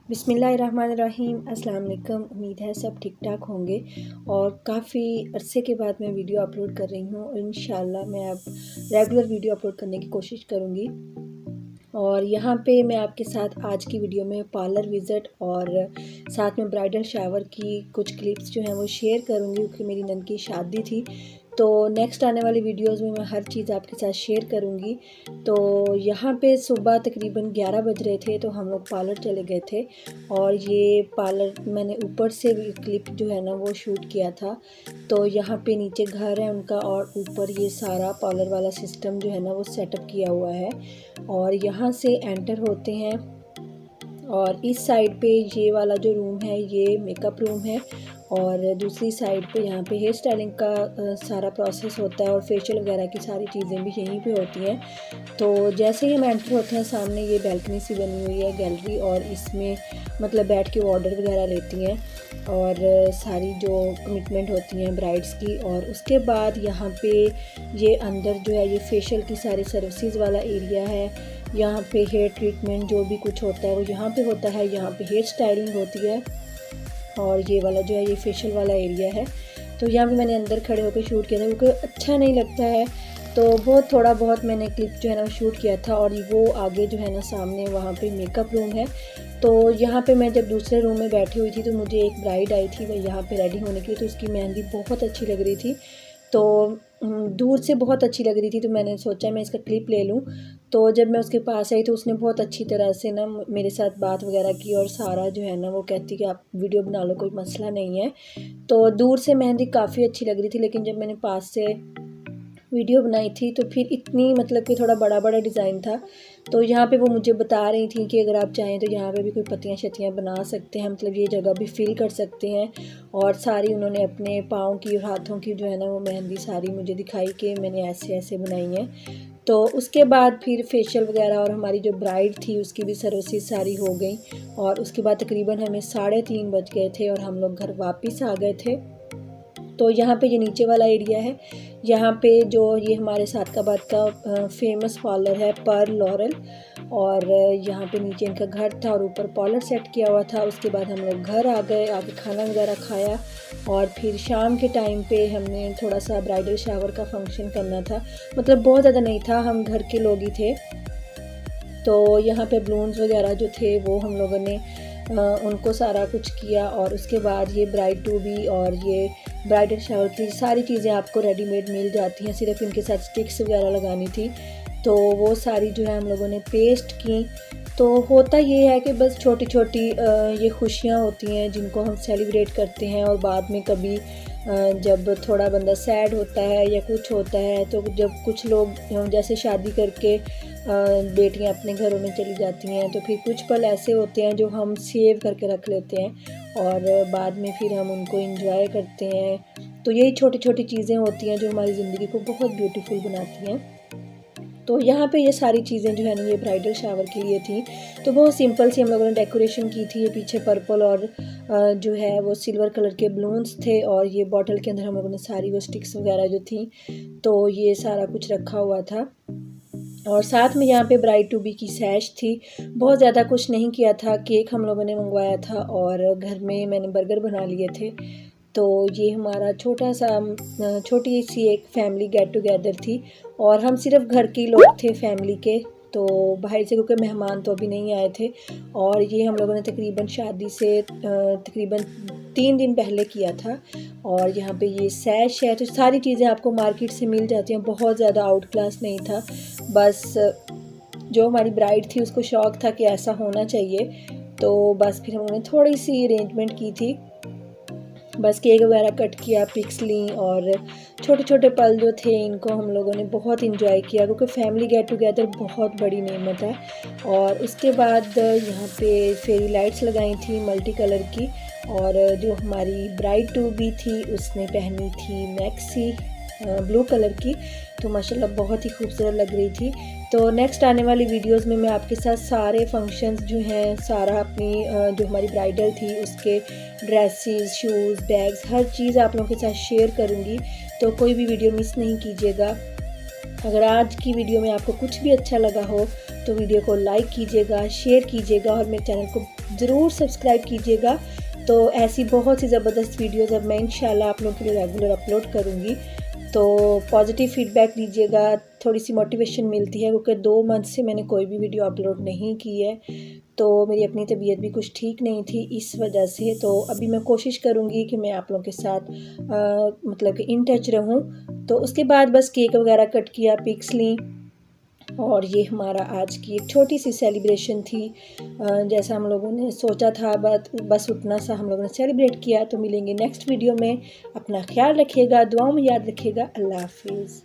बिस्मिल्लाहिर्रहमानिर्रहीम। अस्सलाम वालेकुम। उम्मीद है सब ठीक ठाक होंगे और काफ़ी अरसे के बाद मैं वीडियो अपलोड कर रही हूँ और इंशाल्लाह मैं अब रेगुलर वीडियो अपलोड करने की कोशिश करूँगी। और यहाँ पे मैं आपके साथ आज की वीडियो में पार्लर विज़िट और साथ में ब्राइडल शावर की कुछ क्लिप्स जो हैं वो शेयर करूँगी, क्योंकि मेरी नंद की शादी थी। तो नेक्स्ट आने वाली वीडियोस में मैं हर चीज़ आपके साथ शेयर करूँगी। तो यहाँ पे सुबह तकरीबन 11 बज रहे थे, तो हम लोग पार्लर चले गए थे और ये पार्लर मैंने ऊपर से भी क्लिप जो है ना वो शूट किया था। तो यहाँ पे नीचे घर है उनका और ऊपर ये सारा पार्लर वाला सिस्टम जो है ना वो सेटअप किया हुआ है। और यहाँ से एंटर होते हैं और इस साइड पे ये वाला जो रूम है ये मेकअप रूम है और दूसरी साइड पे यहाँ पे हेयर स्टाइलिंग का सारा प्रोसेस होता है और फेशियल वगैरह की सारी चीज़ें भी यहीं पे होती हैं। तो जैसे ही हम एंटर होते हैं सामने ये बैल्कनी सी बनी हुई है गैलरी, और इसमें मतलब बैठ के वो ऑर्डर वगैरह लेती हैं और सारी जो कमिटमेंट होती हैं ब्राइड्स की। और उसके बाद यहाँ पे ये अंदर जो है ये फेशियल की सारी सर्विसेज वाला एरिया है। यहाँ पे हेयर ट्रीटमेंट जो भी कुछ होता है वो यहाँ पे होता है। यहाँ पे हेयर स्टाइलिंग होती है और ये वाला जो है ये फेशियल वाला एरिया है। तो यहाँ पे मैंने अंदर खड़े होकर शूट किया था क्योंकि अच्छा नहीं लगता है, तो बहुत थोड़ा बहुत मैंने क्लिप जो है ना शूट किया था। और वो आगे जो है ना सामने वहाँ पे मेकअप रूम है। तो यहाँ पे मैं जब दूसरे रूम में बैठी हुई थी तो मुझे एक ब्राइड आई थी, वह यहाँ पे रेडी होने की, तो उसकी मेहंदी बहुत अच्छी लग रही थी। तो दूर से बहुत अच्छी लग रही थी, तो मैंने सोचा मैं इसका क्लिप ले लूँ। तो जब मैं उसके पास आई तो उसने बहुत अच्छी तरह से ना मेरे साथ बात वगैरह की और सारा जो है ना वो कहती कि आप वीडियो बना लो, कोई मसला नहीं है। तो दूर से मेहंदी काफ़ी अच्छी लग रही थी, लेकिन जब मैंने पास से वीडियो बनाई थी तो फिर इतनी मतलब कि थोड़ा बड़ा बड़ा डिज़ाइन था। तो यहाँ पे वो मुझे बता रही थी कि अगर आप चाहें तो यहाँ पे भी कोई पत्तियाँ शत्तियाँ बना सकते हैं, मतलब ये जगह भी फिल कर सकते हैं। और सारी उन्होंने अपने पाँव की और हाथों की जो है ना वो मेहंदी सारी मुझे दिखाई कि मैंने ऐसे ऐसे बनाई है। तो उसके बाद फिर फेशियल वगैरह और हमारी जो ब्राइड थी उसकी भी सर्विसेज सारी हो गई। और उसके बाद तकरीबन हमें 3:30 बज गए थे और हम लोग घर वापस आ गए थे। तो यहाँ पे ये नीचे वाला एरिया है। यहाँ पे जो ये हमारे सादकाबाद का फेमस पार्लर है पर्ल लॉरेल, और यहाँ पे नीचे इनका घर था और ऊपर पार्लर सेट किया हुआ था। उसके बाद हम लोग घर आ गए, आके खाना वगैरह खाया और फिर शाम के टाइम पे हमने थोड़ा सा ब्राइडल शावर का फंक्शन करना था, मतलब बहुत ज़्यादा नहीं था, हम घर के लोग ही थे। तो यहाँ पे बलून्स वगैरह जो थे वो हम लोगों ने उनको सारा कुछ किया। और उसके बाद ये ब्राइड टू बी और ये ब्राइडल शावर की सारी चीज़ें आपको रेडीमेड मिल जाती हैं, सिर्फ इनके साथ स्टिक्स वगैरह लगानी थी। तो वो सारी जो है हम लोगों ने पेस्ट की। तो होता ये है कि बस छोटी छोटी ये खुशियाँ होती हैं जिनको हम सेलिब्रेट करते हैं, और बाद में कभी जब थोड़ा बंदा सैड होता है या कुछ होता है, तो जब कुछ लोग जैसे शादी करके बेटियां अपने घरों में चली जाती हैं, तो फिर कुछ पल ऐसे होते हैं जो हम सेव करके रख लेते हैं और बाद में फिर हम उनको एंजॉय करते हैं। तो यही छोटी छोटी चीज़ें होती हैं जो हमारी ज़िंदगी को बहुत ब्यूटीफुल बनाती हैं। तो यहाँ पे ये सारी चीज़ें जो है ना ये ब्राइडल शावर के लिए थी। तो बहुत सिंपल सी हम लोगों ने डेकोरेशन की थी। ये पीछे पर्पल और जो है वो सिल्वर कलर के बलून्स थे, और ये बॉटल के अंदर हम लोगों ने सारी वो स्टिक्स वगैरह जो थी तो ये सारा कुछ रखा हुआ था। और साथ में यहाँ पे ब्राइड टू बी की सैश थी। बहुत ज़्यादा कुछ नहीं किया था, केक हम लोगों ने मंगवाया था और घर में मैंने बर्गर बना लिए थे। तो ये हमारा छोटी सी एक फैमिली गेट टुगेदर थी और हम सिर्फ घर के लोग थे फैमिली के, तो बाहर से क्योंकि मेहमान तो अभी नहीं आए थे। और ये हम लोगों ने तकरीबन शादी से तकरीबन 3 दिन पहले किया था। और यहाँ पे ये सैश है, तो सारी चीज़ें आपको मार्केट से मिल जाती हैं, बहुत ज़्यादा आउट क्लास नहीं था। बस जो हमारी ब्राइड थी उसको शौक़ था कि ऐसा होना चाहिए, तो बस फिर हम लोगों ने थोड़ी सी अरेंजमेंट की थी। बस केक वगैरह कट किया, पिक्स ली और छोटे छोटे पल जो थे इनको हम लोगों ने बहुत इंजॉय किया, क्योंकि फैमिली गेट टुगेदर बहुत बड़ी नेमत है। और उसके बाद यहाँ पे फेरी लाइट्स लगाई थी मल्टी कलर की, और जो हमारी ब्राइड टू बी थी उसने पहनी थी मैक्सी ब्लू कलर की, तो माशाल्लाह बहुत ही खूबसूरत लग रही थी। तो नेक्स्ट आने वाली वीडियोस में मैं आपके साथ सारे फंक्शंस जो हैं सारा अपनी जो हमारी ब्राइडल थी उसके ड्रेसेस, शूज़, बैग्स, हर चीज़ आप लोगों के साथ शेयर करूँगी, तो कोई भी वीडियो मिस नहीं कीजिएगा। अगर आज की वीडियो में आपको कुछ भी अच्छा लगा हो तो वीडियो को लाइक कीजिएगा, शेयर कीजिएगा और मेरे चैनल को ज़रूर सब्सक्राइब कीजिएगा। तो ऐसी बहुत सी ज़बरदस्त वीडियोज़ अब मैं इंशाल्लाह आप लोगों के लिए रेगुलर अपलोड करूँगी। तो पॉजिटिव फ़ीडबैक दीजिएगा, थोड़ी सी मोटिवेशन मिलती है, क्योंकि 2 मंथ से मैंने कोई भी वीडियो अपलोड नहीं की है। तो मेरी अपनी तबीयत भी कुछ ठीक नहीं थी इस वजह से। तो अभी मैं कोशिश करूँगी कि मैं आप लोगों के साथ मतलब कि इन टच रहूँ। तो उसके बाद बस केक वगैरह कट किया, पिक्स ली और ये हमारा आज की एक छोटी सी सेलिब्रेशन थी। जैसा हम लोगों ने सोचा था बस उतना सा हम लोगों ने सेलिब्रेट किया। तो मिलेंगे नेक्स्ट वीडियो में। अपना ख्याल रखिएगा, दुआओं में याद रखिएगा। अल्लाह हाफिज़।